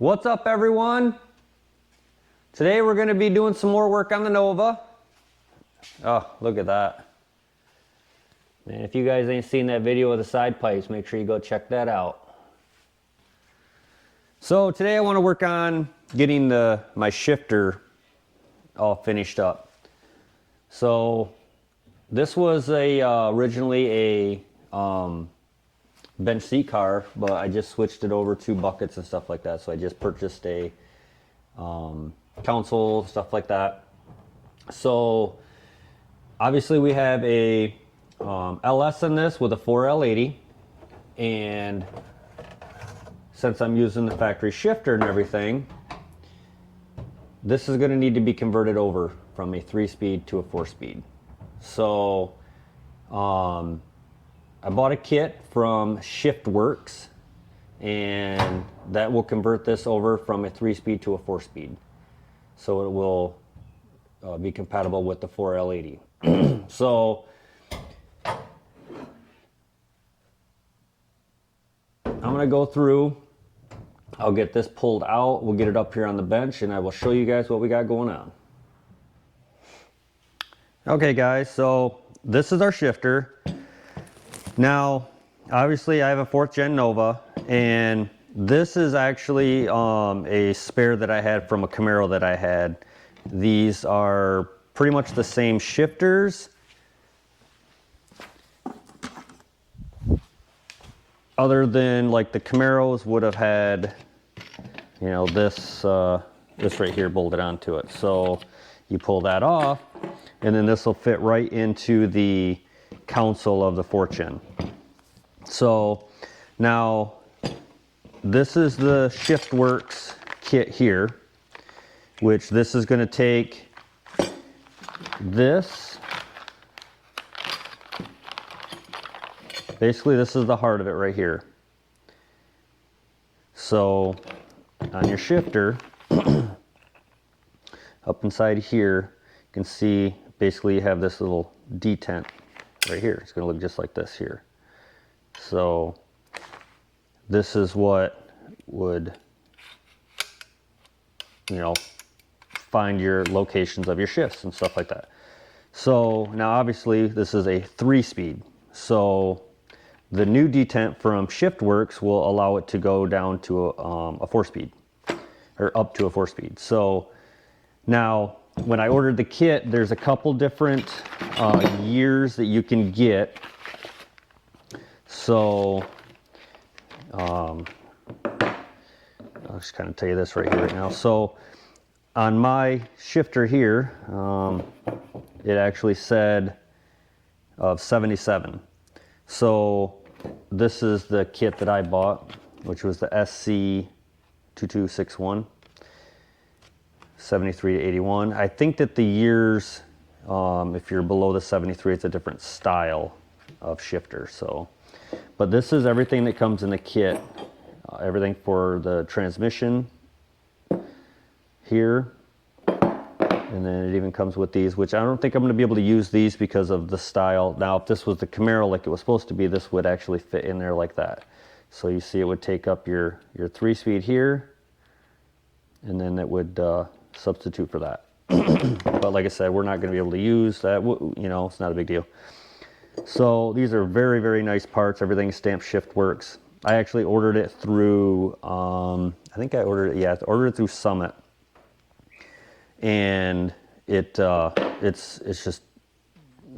What's up, everyone? Today we're going to be doing some more work on the Nova. Oh, look at that. Man, if you guys ain't seen that video of the side pipes, make sure you go check that out. So today I want to work on getting my shifter all finished up. So this was originally a bench seat car, but I just switched it over to buckets and stuff like that. So I just purchased a console, stuff like that. So obviously we have a LS in this with a 4L80, and since I'm using the factory shifter and everything, this is going to need to be converted over from a 3-speed to a 4-speed. So I bought a kit from Shiftworks, and that will convert this over from a 3-speed to a 4-speed. So it will be compatible with the 4L80. So I'm going to go through, I'll get this pulled out, we'll get it up here on the bench, and I will show you guys what we got going on. Okay guys, so this is our shifter. Now, obviously I have a 4th gen Nova, and this is actually a spare that I had from a Camaro that I had. These are pretty much the same shifters, other than like the Camaros would have had, you know, this right here bolted onto it. So you pull that off, and then this will fit right into the console of the 4th gen. So now this is the Shiftworks kit here, which this is going to take this. Basically, this is the heart of it right here. So on your shifter, up inside here, you can see basically you have this little detent right here. It's going to look just like this here. So this is what would, you know, find your locations of your shifts and stuff like that. So now obviously this is a 3-speed. So the new detent from Shiftworks will allow it to go down to a 4-speed, or up to a 4-speed. So now when I ordered the kit, there's a couple different years that you can get. So I'll just kind of tell you this right here right now. So on my shifter here, it actually said of 77. So this is the kit that I bought, which was the SC2261, 73 to 81. I think that the years, if you're below the 73, it's a different style of shifter. So, but this is everything that comes in the kit. Everything for the transmission here, and then it even comes with these, which I don't think I'm going to be able to use these because of the style. Now if this was the Camaro like it was supposed to be, this would actually fit in there like that. So you see it would take up your 3-speed here, and then it would substitute for that. But like I said, we're not going to be able to use that, you know, it's not a big deal. So these are very, very nice parts. Everything's stamped Shiftworks. I actually ordered it through, I think I ordered it through Summit. And it's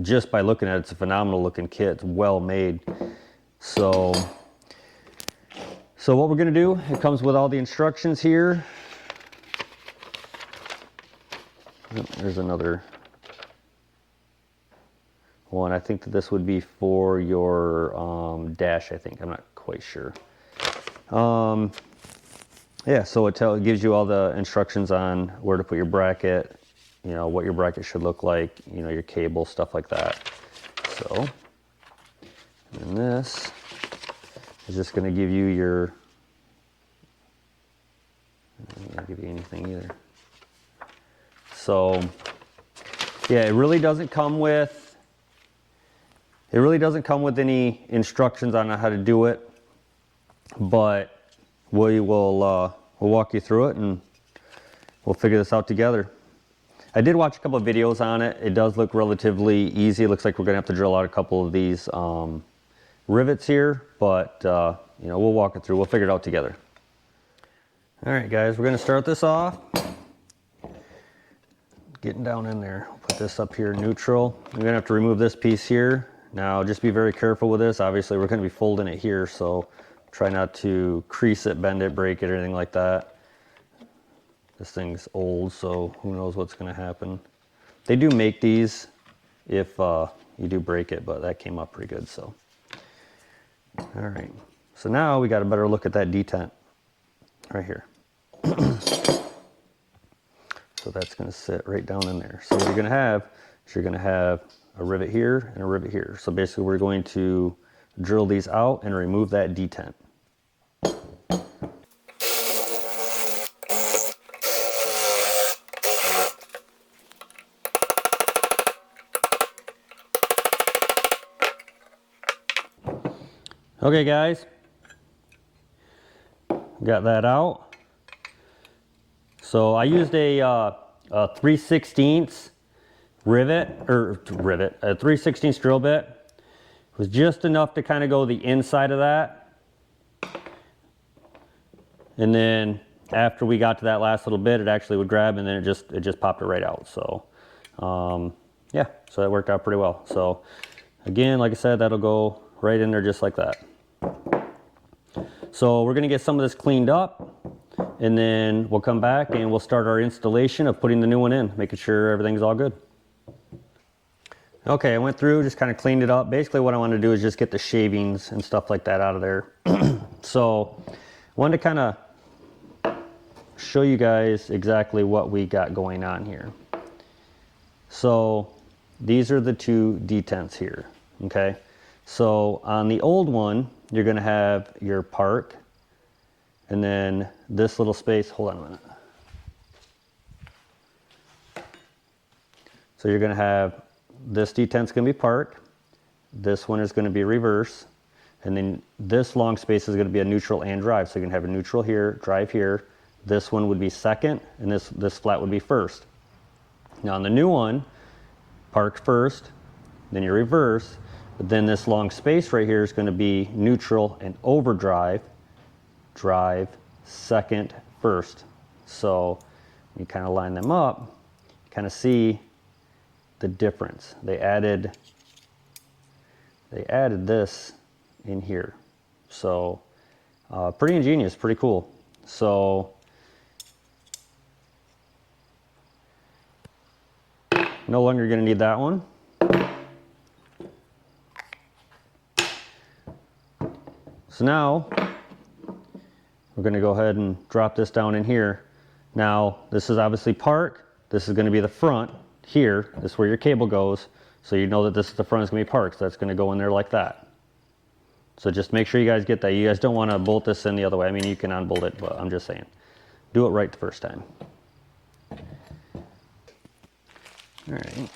just by looking at it, it's a phenomenal looking kit. It's well made. So what we're gonna do, it comes with all the instructions here. Oh, there's another one. I think that this would be for your dash, I think. I'm not quite sure. Yeah, so it gives you all the instructions on where to put your bracket, you know, what your bracket should look like, you know, your cable, stuff like that. So, and this is just going to give you your, I'm not going to give you anything either. So, yeah, it really doesn't come with any instructions on how to do it, but we'll we'll walk you through it and we'll figure this out together. I did watch a couple of videos on it. It does look relatively easy. It looks like we're gonna have to drill out a couple of these rivets here, but you know, we'll walk it through. We'll figure it out together. All right, guys, we're gonna start this off. Getting down in there. Put this up here neutral. We're gonna have to remove this piece here. Now, just be very careful with this. Obviously, we're gonna be folding it here, so try not to crease it, bend it, break it, or anything like that. This thing's old, so who knows what's gonna happen. They do make these if you do break it, but that came up pretty good, so. All right, so now we got a better look at that detent right here. So that's gonna sit right down in there. So what you're gonna have is you're gonna have a rivet here and a rivet here. So basically we're going to drill these out and remove that detent. Okay guys, got that out. So I used a 3/16 rivet, a 3/16 drill bit. It was just enough to kind of go the inside of that. And then after we got to that last little bit, it actually would grab and then it just popped it right out. So yeah, so that worked out pretty well. So again, like I said, that'll go right in there just like that. So we're gonna get some of this cleaned up and then we'll come back and we'll start our installation of putting the new one in, making sure everything's all good. Okay, I went through, just kind of cleaned it up. Basically what I want to do is just get the shavings and stuff like that out of there. So I wanted to kind of show you guys exactly what we got going on here. So these are the two detents here, okay? So on the old one, you're gonna have your park, and then this little space, hold on a minute. So you're gonna have, this detent's gonna be park, this one is gonna be reverse, and then this long space is gonna be a neutral and drive. So you're gonna have a neutral here, drive here, this one would be second, and this flat would be first. Now on the new one, park first, then your reverse, but then this long space right here is gonna be neutral and overdrive, drive, second, first. So you kind of line them up, kind of see the difference. They added this in here. So pretty ingenious, pretty cool. So no longer gonna need that one. So now we're going to go ahead and drop this down in here. Now this is obviously park. This is going to be the front here. This is where your cable goes. So you know that this is the front is going to be park. So that's going to go in there like that. So just make sure you guys get that. You guys don't want to bolt this in the other way. I mean, you can unbolt it, but I'm just saying, do it right the first time. All right.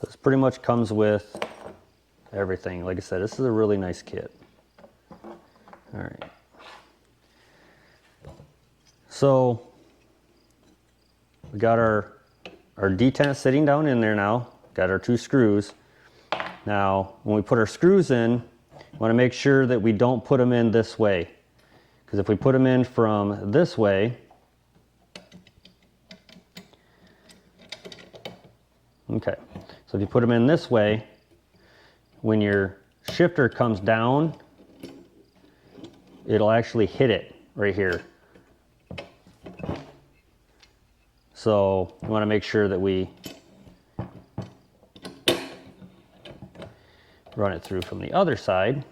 This pretty much comes with everything. Like I said, this is a really nice kit. All right. So we got our detent sitting down in there now. Got our two screws. Now, when we put our screws in, we want to make sure that we don't put them in this way. Because if we put them in from this way, okay. So if you put them in this way, when your shifter comes down, it'll actually hit it right here. So you want to make sure that we run it through from the other side.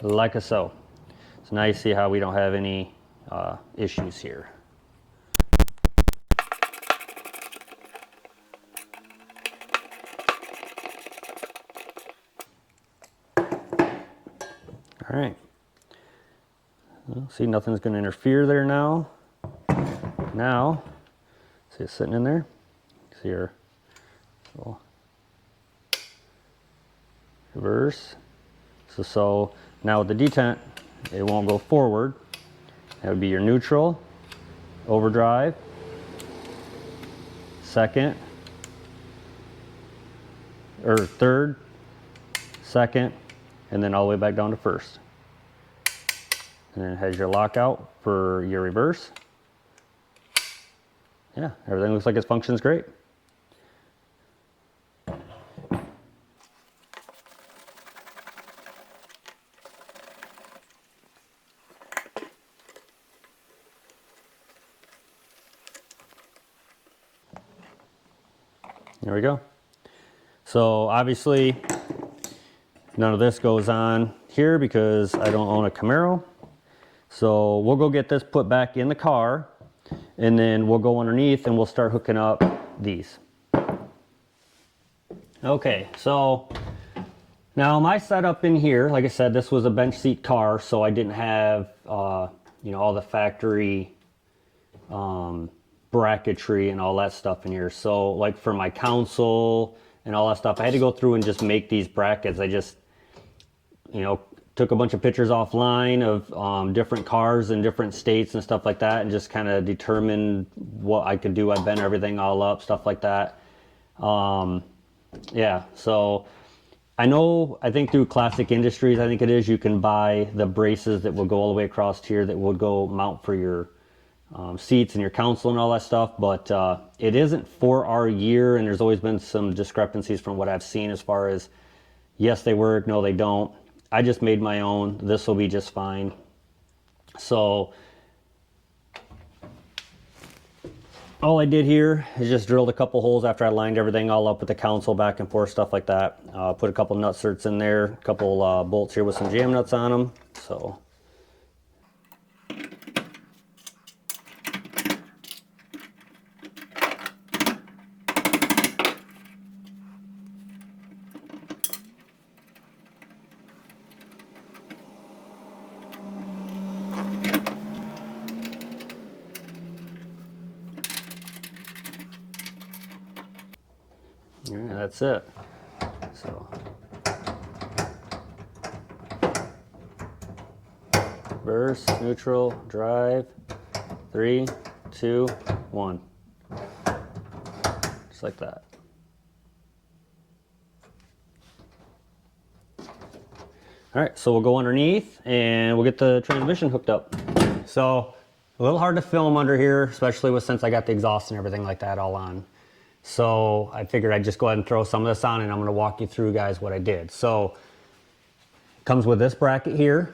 Like so. So now you see how we don't have any issues here. All right. Well, see, nothing's going to interfere there now. Now, see it sitting in there? See your little reverse. So now with the detent, it won't go forward. That would be your neutral, overdrive, second, or third, second, and then all the way back down to first. And then it has your lockout for your reverse. Yeah, everything looks like it functions great. There we go. So obviously none of this goes on here because I don't own a Camaro. So we'll go get this put back in the car, and then we'll go underneath and we'll start hooking up these. Okay, so now my setup in here, like I said, this was a bench seat car, so I didn't have you know, all the factory bracketry and all that stuff in here. So like for my console and all that stuff, I had to go through and just make these brackets. I just, you know, took a bunch of pictures offline of different cars in different states and stuff like that, and just kind of determined what I could do. I bent everything all up, stuff like that. Yeah, so I think through Classic Industries, I think it is, you can buy the braces that will go all the way across here that will go mount for your seats and your console and all that stuff, but it isn't for our year, and there's always been some discrepancies from what I've seen as far as, yes, they work, no, they don't. I just made my own. This will be just fine. So all I did here is just drilled a couple holes after I lined everything all up with the console back and forth, stuff like that. Put a couple nut certs in there, a couple bolts here with some jam nuts on them. So yeah, that's it. So reverse, neutral, drive, 3, 2, 1. Just like that. All right, so we'll go underneath and we'll get the transmission hooked up. So a little hard to film under here, especially since I got the exhaust and everything like that all on. So I figured I'd just go ahead and throw some of this on, and I'm going to walk you through, guys, what I did. So it comes with this bracket here.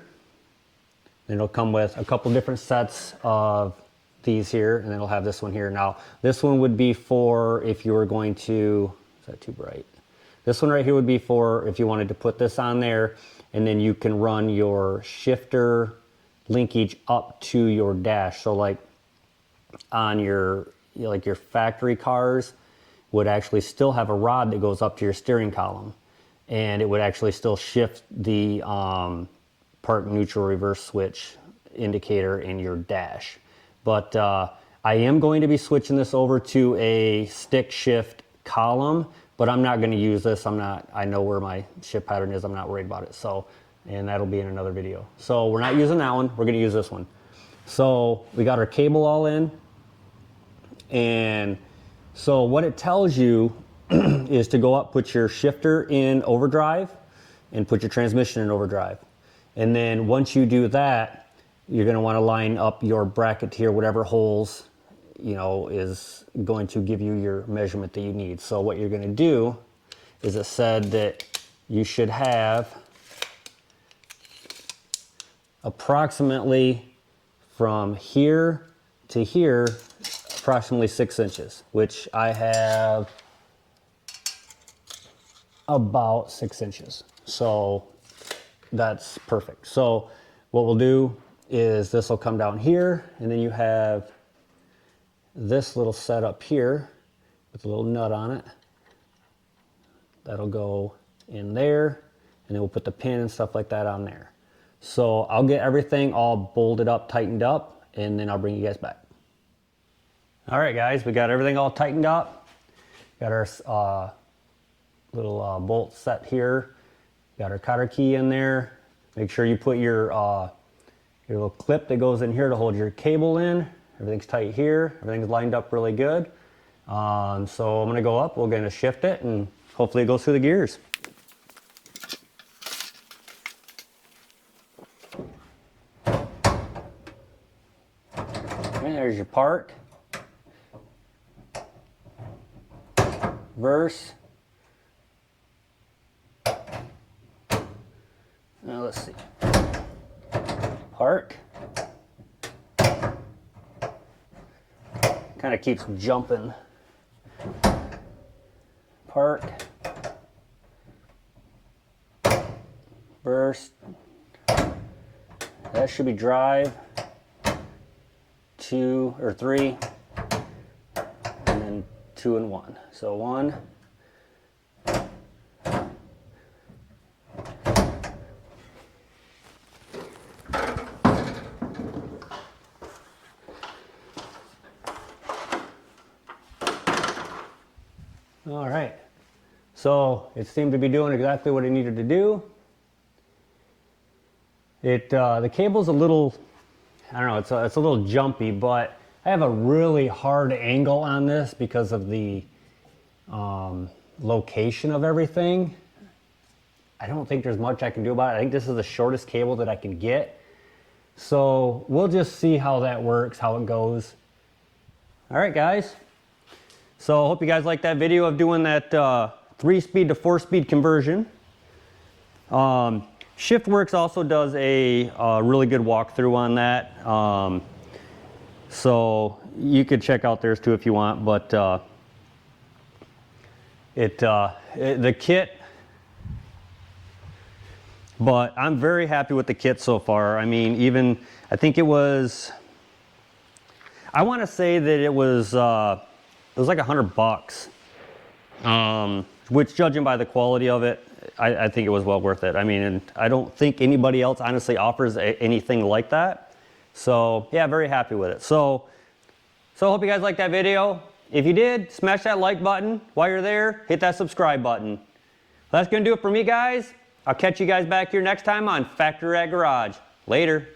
And it'll come with a couple different sets of these here, and then it'll have this one here. Now, this one would be for if you were going to, is that too bright? This one right here would be for if you wanted to put this on there, and then you can run your shifter linkage up to your dash. So like on your, like your factory cars would actually still have a rod that goes up to your steering column, and it would actually still shift the park, neutral, reverse switch indicator in your dash. But I am going to be switching this over to a stick shift column, but I'm not going to use this. I know where my shift pattern is. I'm not worried about it. So, and that'll be in another video. So we're not using that one. We're going to use this one. So we got our cable all in, and so what it tells you is to go up, put your shifter in overdrive, and put your transmission in overdrive. And then once you do that, you're going to want to line up your bracket here, whatever holes, you know, is going to give you your measurement that you need. So what you're going to do is, it said that you should have approximately from here to here, approximately 6 inches, which I have about 6 inches. So that's perfect. So what we'll do is this will come down here, and then you have this little setup here with a little nut on it. That'll go in there, and then we'll put the pin and stuff like that on there. So I'll get everything all bolted up, tightened up, and then I'll bring you guys back. All right, guys, we got everything all tightened up. Got our little bolt set here. Got our cotter key in there. Make sure you put your little clip that goes in here to hold your cable in. Everything's tight here. Everything's lined up really good. So I'm gonna go up, we're gonna shift it, and hopefully it goes through the gears. Okay, there's your park. Verse. Now let's see. Park. Kind of keeps jumping. Park. Burst. That should be drive. 2 or 3. And then 2 and 1. So 1. All right, so it seemed to be doing exactly what it needed to do. The cable's a little, I don't know, it's a little jumpy, but I have a really hard angle on this because of the location of everything. I don't think there's much I can do about it. I think this is the shortest cable that I can get. So we'll just see how that works, how it goes. All right, guys. So I hope you guys like that video of doing that 3-speed to 4-speed conversion. Shiftworks also does a really good walkthrough on that. So you could check out theirs too if you want, but the kit, but I'm very happy with the kit so far. I mean, even, I think it was, I want to say that it was like $100, which judging by the quality of it, I think it was well worth it. I mean, and I don't think anybody else honestly offers anything like that. So yeah, very happy with it. So I hope you guys liked that video. If you did, smash that like button. While you're there, hit that subscribe button. That's gonna do it for me, guys. I'll catch you guys back here next time on Factory Rat Garage. Later.